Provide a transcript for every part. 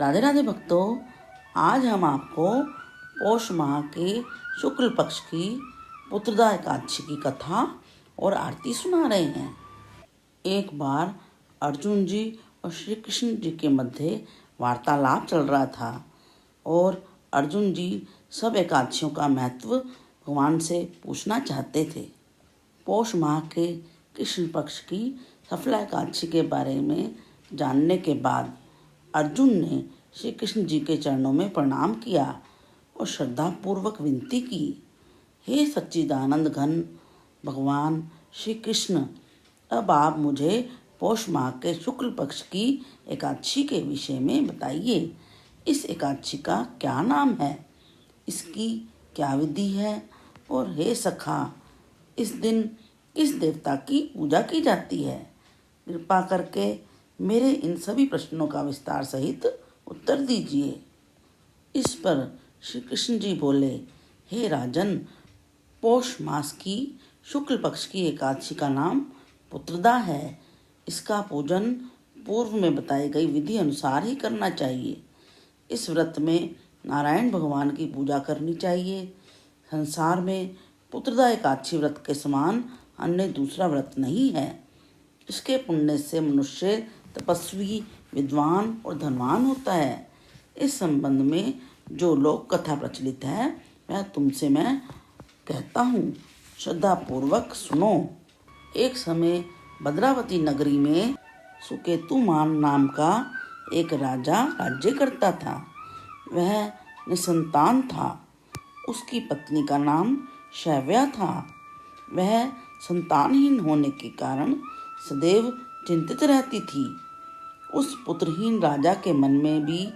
राधे राधे भक्तों, आज हम आपको पौष माह के शुक्ल पक्ष की पुत्रदा एकादशी की कथा और आरती सुना रहे हैं। एक बार अर्जुन जी और श्री कृष्ण जी के मध्य वार्तालाप चल रहा था और अर्जुन जी सब एकादशियों का महत्व भगवान से पूछना चाहते थे। पौष माह के कृष्ण पक्ष की सफला एकादशी के बारे में जानने के बाद अर्जुन ने श्री कृष्ण जी के चरणों में प्रणाम किया और श्रद्धापूर्वक विनती की, हे सच्चिदानंद घन भगवान श्री कृष्ण, अब आप मुझे पौष माह के शुक्ल पक्ष की एकादशी के विषय में बताइए। इस एकादशी का क्या नाम है, इसकी क्या विधि है और हे सखा, इस दिन किस देवता की पूजा की जाती है? कृपा करके मेरे इन सभी प्रश्नों का विस्तार सहित उत्तर दीजिए। इस पर श्री कृष्ण जी बोले, हे राजन, पौष मास की शुक्ल पक्ष की एकादशी का नाम पुत्रदा है। इसका पूजन पूर्व में बताई गई विधि अनुसार ही करना चाहिए। इस व्रत में नारायण भगवान की पूजा करनी चाहिए। संसार में पुत्रदा एकादशी व्रत के समान अन्य दूसरा व्रत नहीं है। इसके पुण्य से मनुष्य तपस्वी, विद्वान और धनवान होता है। इस संबंध में जो लोक कथा प्रचलित है वह तुमसे मैं कहता हूँ, श्रद्धापूर्वक सुनो। एक समय भद्रावती नगरी में सुकेतुमान नाम का एक राजा राज्य करता था। वह निसंतान था। उसकी पत्नी का नाम शैव्या था। वह संतानहीन होने के कारण सदैव चिंतित रहती थी। उस पुत्रहीन राजा के मन में भी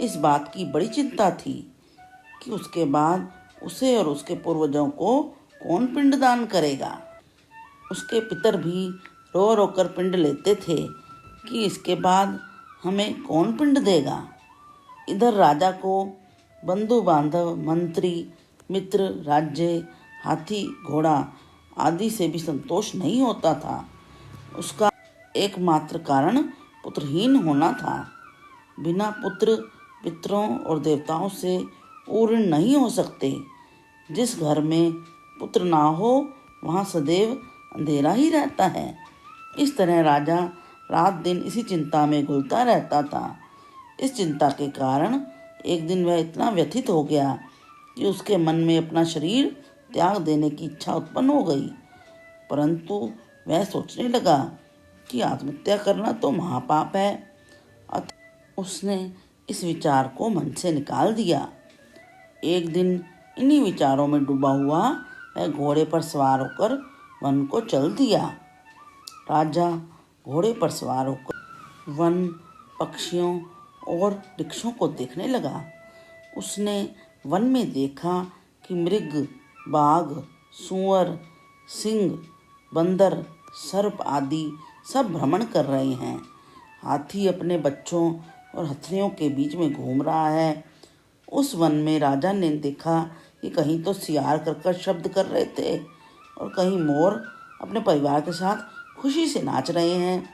इस बात की बड़ी चिंता थी कि उसके बाद उसे और उसके पूर्वजों को कौन पिंडदान करेगा। उसके पितर भी रो रो कर पिंड लेते थे कि इसके बाद हमें कौन पिंड देगा। इधर राजा को बंधु बांधव, मंत्री, मित्र, राज्य, हाथी, घोड़ा आदि से भी संतोष नहीं होता था। उसका एकमात्र कारण पुत्रहीन होना था। बिना पुत्र पितरों और देवताओं से पूर्ण नहीं हो सकते। जिस घर में पुत्र ना हो वहाँ सदैव अंधेरा ही रहता है। इस तरह राजा रात दिन इसी चिंता में घुलता रहता था। इस चिंता के कारण एक दिन वह इतना व्यथित हो गया कि उसके मन में अपना शरीर त्याग देने की इच्छा उत्पन्न हो गई। परंतु वह सोचने लगा कि आत्महत्या करना तो महापाप है। अतः उसने इस विचार को मन से निकाल दिया। एक दिन इन्हीं विचारों में डूबा हुआ वह घोड़े पर सवार होकर वन को चल दिया। राजा घोड़े पर सवार होकर वन, पक्षियों और वृक्षों को देखने लगा। उसने वन में देखा कि मृग, बाघ, सूअर, सिंह, बंदर, सर्प आदि सब भ्रमण कर रहे हैं। हाथी अपने बच्चों और हथनियों के बीच में घूम रहा है। उस वन में राजा ने देखा कि कहीं तो सियार कर्कश शब्द कर रहे थे और कहीं मोर अपने परिवार के साथ खुशी से नाच रहे हैं।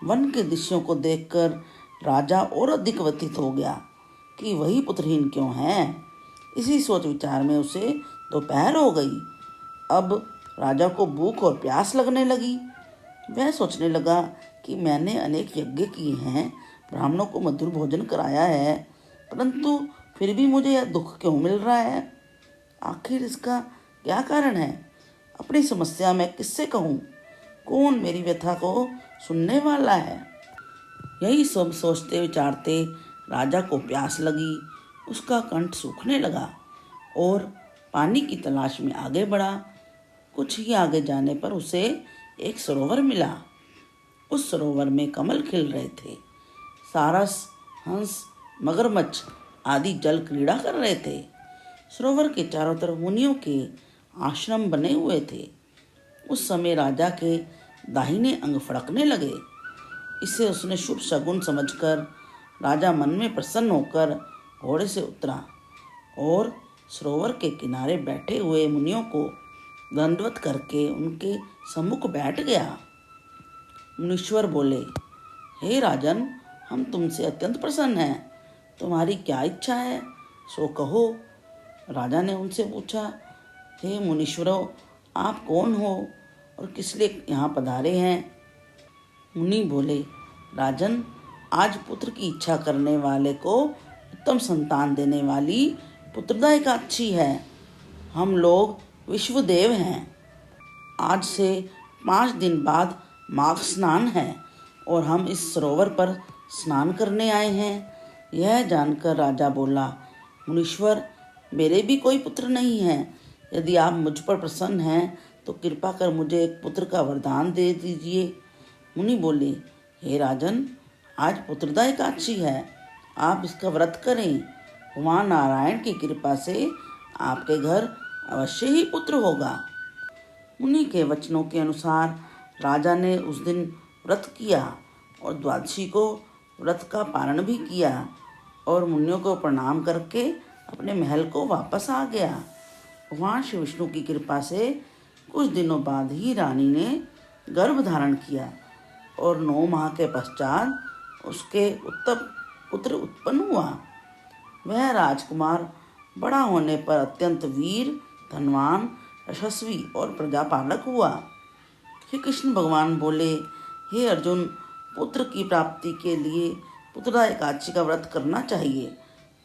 वन के दृश्यों को देखकर राजा और अधिक व्यथित हो गया कि वही पुत्रहीन क्यों है। इसी सोच विचार में उसे दोपहर हो गई। अब राजा को भूख और प्यास लगने लगी। वह सोचने लगा कि मैंने अनेक यज्ञ किए हैं, ब्राह्मणों को मधुर भोजन कराया है, परंतु फिर भी मुझे यह दुख क्यों मिल रहा है? आखिर इसका क्या कारण है? अपनी समस्या मैं किससे कहूँ? कौन मेरी व्यथा को सुनने वाला है? यही सब सोचते विचारते राजा को प्यास लगी। उसका कंठ सूखने लगा और पानी की तलाश में आगे बढ़ा। कुछ ही आगे जाने पर उसे एक सरोवर मिला। उस सरोवर में कमल खिल रहे थे। सारस, हंस, मगरमच्छ आदि जल क्रीड़ा कर रहे थे। सरोवर के चारों तरफ मुनियों के आश्रम बने हुए थे। उस समय राजा के दाहिने अंग फड़कने लगे। इसे उसने शुभ शगुन समझकर राजा मन में प्रसन्न होकर घोड़े से उतरा और सरोवर के किनारे बैठे हुए मुनियों को दंडवत करके उनके सम्मुख बैठ गया। मुनीश्वर बोले, हे राजन, हम तुमसे अत्यंत प्रसन्न हैं। तुम्हारी क्या इच्छा है, सो कहो। राजा ने उनसे पूछा, हे मुनीश्वरों, आप कौन हो और किस लिए यहाँ पधारे हैं? मुनि बोले, राजन, आज पुत्र की इच्छा करने वाले को उत्तम संतान देने वाली पुत्रदा एकादशी है। हम लोग विश्वदेव हैं। आज से 5 दिन बाद माघ स्नान है और हम इस सरोवर पर स्नान करने आए हैं। यह जानकर राजा बोला, मुनीश्वर, मेरे भी कोई पुत्र नहीं है। यदि आप मुझ पर प्रसन्न हैं तो कृपा कर मुझे एक पुत्र का वरदान दे दीजिए। मुनि बोले, हे राजन, आज पुत्रदा एकादशी है, आप इसका व्रत करें। भगवान नारायण की कृपा से आपके घर अवश्य ही पुत्र होगा। मुनि के वचनों के अनुसार राजा ने उस दिन व्रत किया और द्वादशी को व्रत का पारण भी किया और मुनियों को प्रणाम करके अपने महल को वापस आ गया। भगवान श्री विष्णु की कृपा से कुछ दिनों बाद ही रानी ने गर्भ धारण किया और 9 माह के पश्चात उसके उत्तम पुत्र उत्पन्न हुआ। वह राजकुमार बड़ा होने पर अत्यंत वीर, धनवान, यशस्वी और प्रजापालक हुआ। श्री कृष्ण भगवान बोले, हे अर्जुन, पुत्र की प्राप्ति के लिए पुत्रदा एकादशी का व्रत करना चाहिए।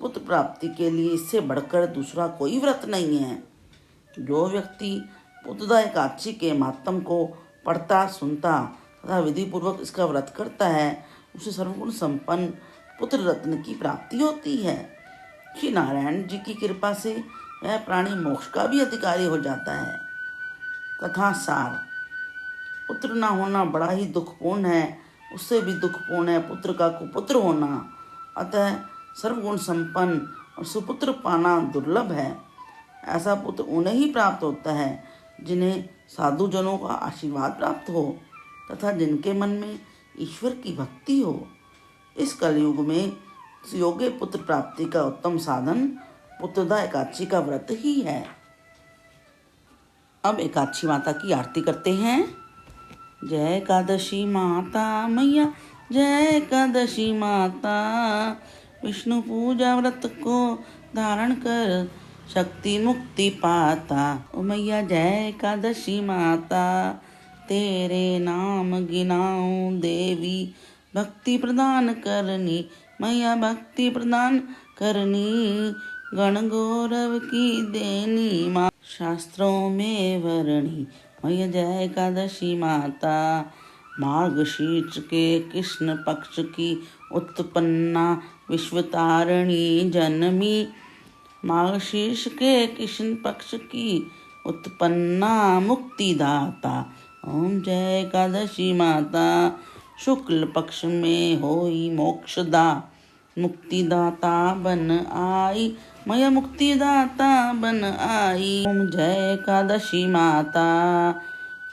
पुत्र प्राप्ति के लिए इससे बढ़कर दूसरा कोई व्रत नहीं है। जो व्यक्ति पुत्रदा एकादशी के माहात्म्य को पढ़ता, सुनता तथा विधि पूर्वक इसका व्रत करता है, उसे सर्वगुण संपन्न पुत्र रत्न की प्राप्ति होती है। श्री नारायण जी की कृपा से वह प्राणी मोक्ष का भी अधिकारी हो जाता है। कथा सार, पुत्र न होना बड़ा ही दुखपूर्ण है। उससे भी दुखपूर्ण है पुत्र का कुपुत्र होना। अतः सर्वगुण संपन्न और सुपुत्र पाना दुर्लभ है। ऐसा पुत्र उन्हें ही प्राप्त होता है जिन्हें साधुजनों का आशीर्वाद प्राप्त हो तथा जिनके मन में ईश्वर की भक्ति हो। इस कलयुग में योग्य पुत्र प्राप्ति का उत्तम साधन पुत्रदा एकादशी का व्रत ही है। अब एकादशी माता की आरती करते हैं। जय एकादशी माता मैया, जय एकादशी माता, विष्णु पूजा व्रत को धारण कर शक्ति मुक्ति पाता। ओ मैया जय एकादशी माता, तेरे नाम गिनाऊं देवी, भक्ति प्रदान करनी मैया, भक्ति प्रदान करनी, गण गौरव की देनी माँ, शास्त्रों में वर्णी मैया जय एकादशी माता। मार्गशीर्ष के कृष्ण पक्ष की उत्पन्ना विश्वतारिणी जनमी, मार्गशीर्ष के कृष्ण पक्ष की उत्पन्ना मुक्तिदाता। ओम जय एकादशी माता, शुक्ल पक्ष में होई मोक्षदा, मुक्तिदाता बन आई मैया, मुक्तिदाता बन आई। ओम जय एकादशी माता,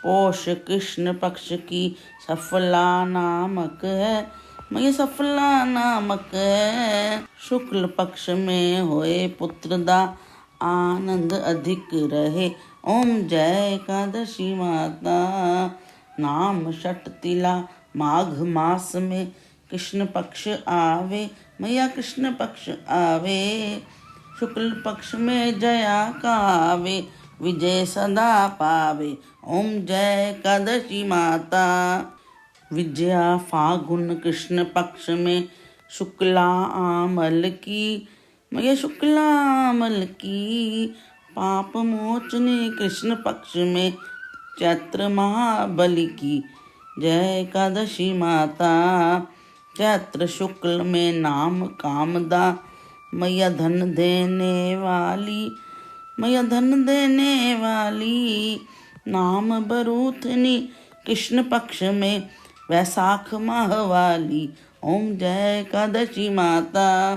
पोष कृष्ण पक्ष की सफला नामक है मैया, सफला नामक है। शुक्ल पक्ष में होए पुत्रदा, आनंद अधिक रहे। ओम जय एकादशी माता, नाम षट तिला माघ मास में कृष्ण पक्ष आवे मैया, कृष्ण पक्ष आवे। शुक्ल पक्ष में जया कावे, विजय सदा पावे। ओम जय एकादशी माता, विजया फागुन कृष्ण पक्ष में शुक्ला आमल की मैया, शुक्ला आमल की। पाप मोचने कृष्ण पक्ष में चैत्र महाबली की। जय एकादशी माता, चैत्र शुक्ल में नाम कामदा मैया, धन देने वाली मैया, धन देने वाली। नाम बरूथनी कृष्ण पक्ष में वैसाख माह वाली। ओम जय एकादशी माता,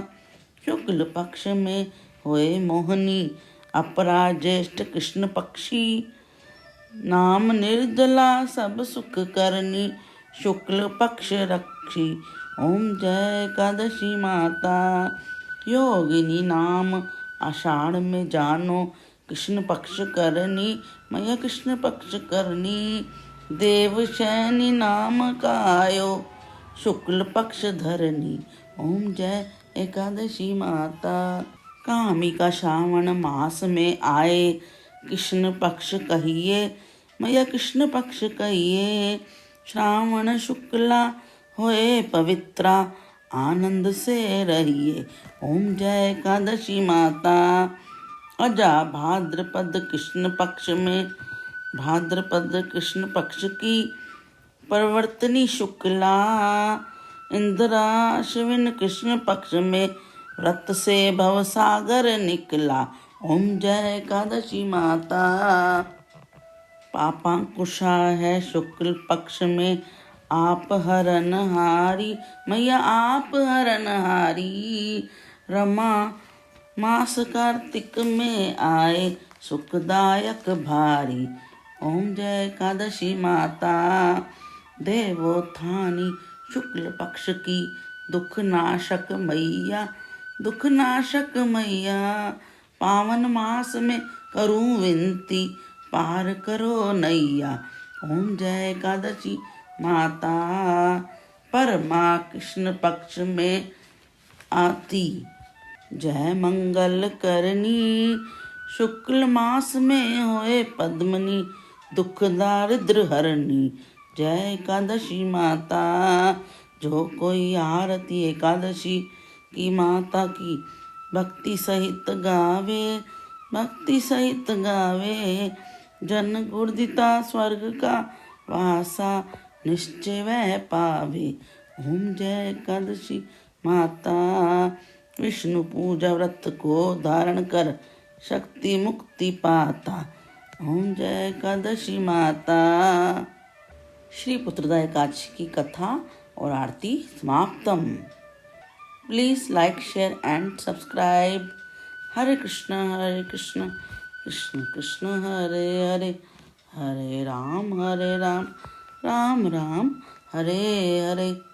शुक्ल पक्ष में होए मोहनी अपरा ज्येष्ठ कृष्ण पक्षी। नाम निर्जला सब सुख करनी, शुक्ल पक्ष रक्षी। ओम जय एकादशी माता, योगिनी नाम आषाढ़ में जानो, कृष्ण पक्ष करनी मैया, कृष्ण पक्ष करनी। देवशैनी नाम का आयो, शुक्ल पक्ष धरनी। ओम जय एकादशी माता। कामिका श्रावण मास में आए, कृष्ण पक्ष कहिए, मैया कृष्ण पक्ष कहिए। श्रावण शुक्ला होए पवित्रा, आनंद से रहिए। ओम जय एकादशी माता। अजा भाद्रपद कृष्ण पक्ष में, भाद्रपद कृष्ण पक्ष की प्रवर्तनी शुक्ला, इंदिरा अश्विन कृष्ण पक्ष में व्रत से भवसागर निकला। ओम जय एकादशी माता। पापांकुशा है शुक्ल पक्ष में, आप हरनहारी, मैया आप हरनहारी। रमा मास कार्तिक में आए, सुखदायक भारी। ओम जय एकादशी माता। देवोत्थानी शुक्ल पक्ष की दुख नाशक मैया, दुख नाशक मैया। पावन मास में करूं विनती, पार करो नैया। ओम जय एकादशी माता। परमा कृष्ण पक्ष में आती, जय मंगल करनी। शुक्ल मास में होए पद्मनी, दुख दारिद्र हरनी। जय एकादशी माता। जो कोई आरती एकादशी की माता की भक्ति सहित गावे, भक्ति सहित गावे, जन गुर्दिता स्वर्ग का वासा, निश्चय वह पावे। ओम जय एकादशी माता। विष्णु पूजा व्रत को धारण कर, शक्ति मुक्ति पाता। ओम जय एकादशी माता। श्री पुत्रदा एकादशी की कथा और आरती समाप्तम। Please like, share and subscribe. Hare Krishna Krishna Krishna Hare Hare, Hare Ram Ram Ram Hare Hare.